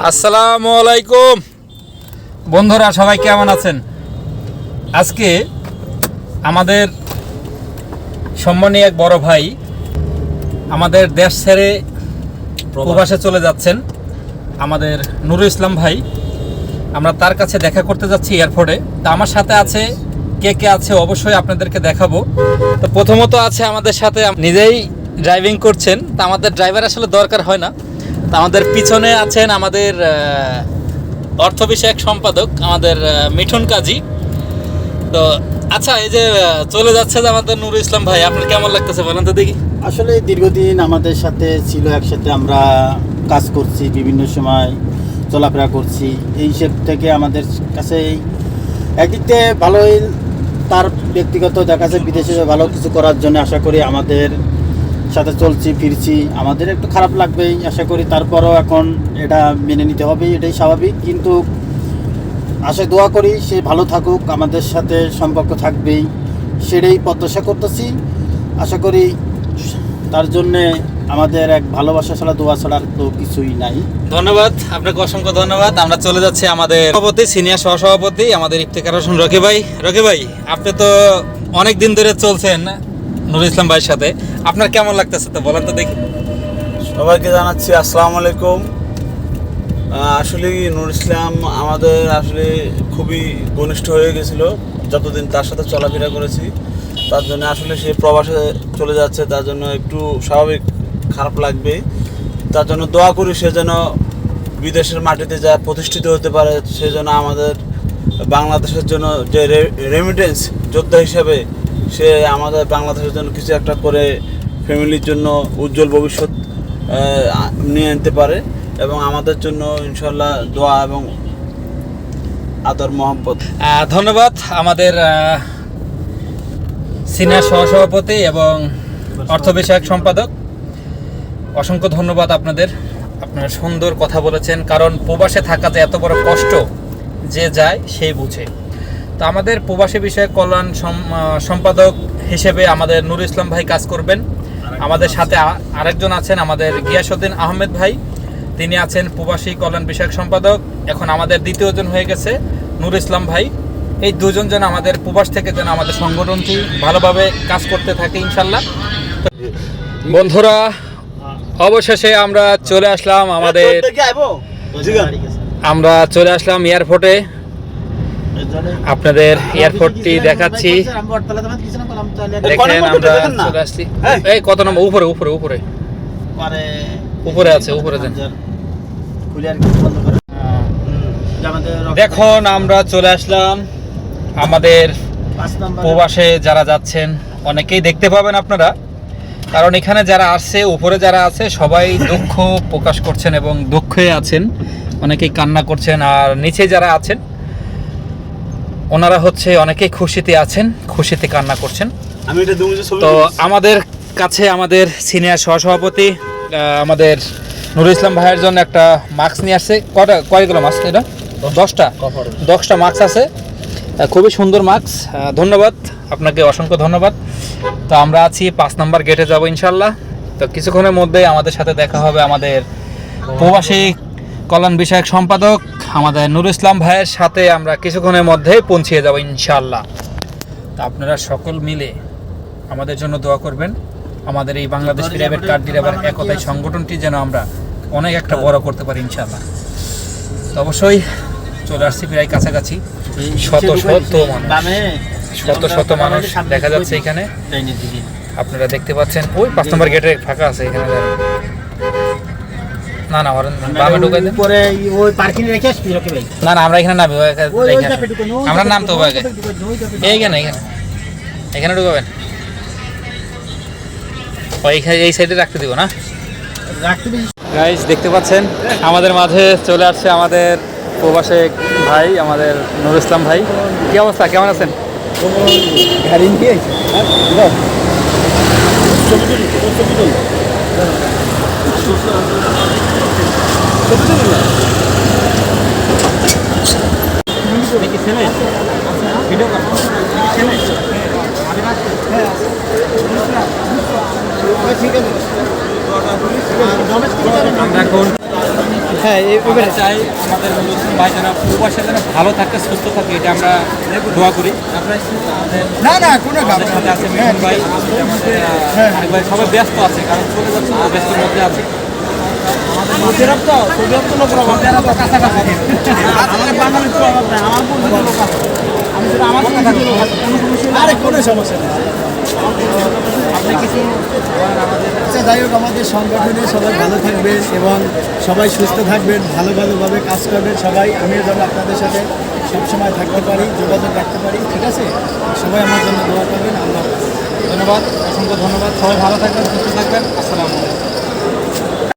আসসালামু আলাইকুম বন্ধুরা, সবাই কেমন আছেন? আজকে আমাদের সম্মানীয় এক বড় ভাই আমাদের দেশ ছেড়ে প্রবাসে চলে যাচ্ছেন, আমাদের নুরুল ইসলাম ভাই। আমরা তার কাছে দেখা করতে যাচ্ছি এয়ারপোর্টে। তা আমার সাথে আছে কে কে আছে অবশ্যই আপনাদেরকে দেখাবো। তো প্রথমত আছে আমাদের সাথে, নিজেই ড্রাইভিং করছেন, তা আমাদের ড্রাইভার আসলে দরকার হয় না। তা আমাদের পিছনে আছেন আমাদের অর্থ বিষয়ক সম্পাদক আমাদের মিঠুন কাজী। তো আচ্ছা, এই যে চলে যাচ্ছে যে আমাদের নুরুল ইসলাম ভাই, আপনার কেমন লাগতেছে বলেন তো দেখি। আসলে দীর্ঘদিন আমাদের সাথে ছিল, একসাথে আমরা কাজ করছি, বিভিন্ন সময় চলাফেরা করছি। এই হিসেব থেকে আমাদের কাছে একদিক থেকে ভালোই, তার ব্যক্তিগত দেখা যাচ্ছে বিদেশে ভালো কিছু করার জন্য আশা করি আমাদের সাথে চলছি ফিরছি, আমাদের একটু খারাপ লাগবেই আশা করি। তারপরও এখন এটা মেনে নিতে হবে, এটাই স্বাভাবিক। কিন্তু আশা দোয়া করি সে ভালো থাকুক, আমাদের সাথে সম্পর্ক থাকবেই, সেটাই প্রত্যাশা করতেছি। আশা করি তার জন্যে আমাদের এক ভালোবাসা ছাড়া, দোয়া ছাড়া তো কিছুই নাই। ধন্যবাদ আপনাকে, অসংখ্য ধন্যবাদ। আমরা চলে যাচ্ছি আমাদের সভাপতি, সিনিয়র সহসভাপতি আমাদের ইফতেখার হোসেন রকি ভাই। রকি ভাই, আপনি তো অনেক দিন ধরে চলছেন নুরুল ইসলাম ভাইয়ের সাথে, আপনার কেমন লাগতেছে তো বলেন তো দেখি। সবাইকে জানাচ্ছি আসসালামু আলাইকুম। আসলে নুরুল ইসলাম আমাদের আসলে খুবই ঘনিষ্ঠ হয়ে গেছিল যতদিন তার সাথে চলাফেরা করেছি। তার জন্য আসলে সে প্রবাসে চলে যাচ্ছে, তার জন্য একটু স্বাভাবিক খারাপ লাগবে। তার জন্য দোয়া করি সে যেন বিদেশের মাটিতে যা প্রতিষ্ঠিত হতে পারে, সে যেন আমাদের বাংলাদেশের জন্য যে রেমিটেন্স যোদ্ধা হিসেবে সে আমাদের বাংলাদেশের জন্য কিছু একটা করে ফ্যামিলির জন্য উজ্জ্বল ভবিষ্যৎ নিয়ে আনতে পারে, এবং আমাদের জন্য ইনশাল্লাহ দোয়া এবং আদর মহব্বত। ধন্যবাদ আমাদের সিনিয়র সহসভাপতি এবং অর্থ বিষয়ক সম্পাদক, অসংখ্য ধন্যবাদ আপনাদের। আপনারা সুন্দর কথা বলেছেন, কারণ প্রবাসে থাকা যে এত বড় কষ্ট, যে যায় সেই বুঝে। তো আমাদের প্রবাসী বিষয়ক কল্যাণ সম্পাদক হিসেবে আমাদের নুরুল ইসলাম ভাই কাজ করবেন। আমাদের সাথে আরেকজন আছেন আমাদের গিয়াসউদ্দিন আহমেদ ভাই, তিনি আছেন প্রবাসী কল্যাণ বিষয়ক সম্পাদক। এখন আমাদের দ্বিতীয়জন হয়ে গেছে নুরুল ইসলাম ভাই। এই দুজন যেন আমাদের প্রবাস থেকে যেন আমাদের সংগঠনটি ভালোভাবে কাজ করতে থাকে ইনশাল্লাহ। বন্ধুরা, অবশেষে আমরা চলে আসলাম এয়ারপোর্টে। আপনাদের এয়ারপোর্টটি দেখাচ্ছি, দেখেন আমরা চলে আসছি। এই কত নম্বর? উপরে উপরে উপরে উপরে আছে, উপরে যান। দেখুন আমরা চলে আসলাম আমাদের প্রবাসে যারা যাচ্ছেন, অনেকেই দেখতে পাবেন আপনারা, কারণ এখানে যারা আসছে, উপরে যারা আছে সবাই দুঃখ প্রকাশ করছেন এবং দুঃখে আছেন, অনেকেই কান্না করছেন। আর নিচে যারা আছেন ওনারা হচ্ছে অনেকেই খুশিতে আছেন, খুশিতে কান্না করছেন। তো আমাদের কাছে আমাদের সিনিয়র সহসভাপতি আমাদের নুরুল ইসলাম ভাইয়ের জন্য একটা মাস্ক নিয়ে আসছে। কয়গুলো মাস্ক? এটা 10টা মাস্ক আছে, খুবই সুন্দর মাস্ক। ধন্যবাদ আপনাকে, অসংখ্য ধন্যবাদ। তো আমরা আছি 5 নম্বর গেটে যাব ইনশাল্লাহ। তো কিছুক্ষণের মধ্যেই আমাদের সাথে দেখা হবে আমাদের প্রবাসী কল্যাণ বিষয়ক সম্পাদক আমাদের নুরুল ইসলাম ভাইয়ের সাথে। আমরা কিছুক্ষণের মধ্যেই পৌঁছিয়ে যাব ইনশাল্লাহ। তো আপনারা সকল মিলে আমাদের জন্য দোয়া করবেন, আমাদের এই বাংলাদেশ প্রাইভেট কার ডিলার একতাই সংগঠনটি যেন আমরা অনেক একটা বড় করতে পারি ইনশাল্লাহ। তো অবশ্যই চলে আসছি প্রায় কাছাকাছি। শত শত মানুষ দেখা যাচ্ছে এখানে, আপনারা দেখতে পাচ্ছেন। ওই 5 নম্বর গেটে ফাঁকা আছে, এখানে না না বামে ঢুকাই দেন। না না, আমরা এখানে নামি, আমরা নামতে হবে আগে। এইখানে এখানে এখানে ঢুকাবেন, এই সাইডে রাখতে দিব না। গাইস দেখতে পাচ্ছেন আমাদের মাঝে চলে আসছে আমাদের প্রবাসী ভাই, আমাদের নুরুল ইসলাম ভাই। কি অবস্থা, কেমন আছেন? আমরা এখন হ্যাঁ আমরা চাই আমাদের মুসলিম ভাই যারা প্রবাসে যেন ভালো থাকে, সুস্থ থাকে, এটা আমরা দোয়া করি। না না কোনো আমাদের সাথে আছে মিঠুন ভাই, অনেক ভাই সবাই ব্যস্ত আছে, কারণ চলে যাচ্ছে, ব্যস্তের মধ্যে আছে। কাছাকাছি আরে কোনো সমস্যা নেই। আপনি কিছু আচ্ছা যাই হোক, আমাদের সংগঠনে সবাই ভালো থাকবেন এবং সবাই সুস্থ থাকবেন, ভালোভাবে কাজ করবেন সবাই। আমিও যেন আপনাদের সাথে সবসময় থাকতে পারি, যোগাযোগ রাখতে পারি, ঠিক আছে? সবাই আমার জন্য দোয়া করবেন। আল্লাহ হাফেজ। ধন্যবাদ, অসংখ্য ধন্যবাদ। সবাই ভালো থাকবেন, সুস্থ থাকবেন। আসসালামু আলাইকুম।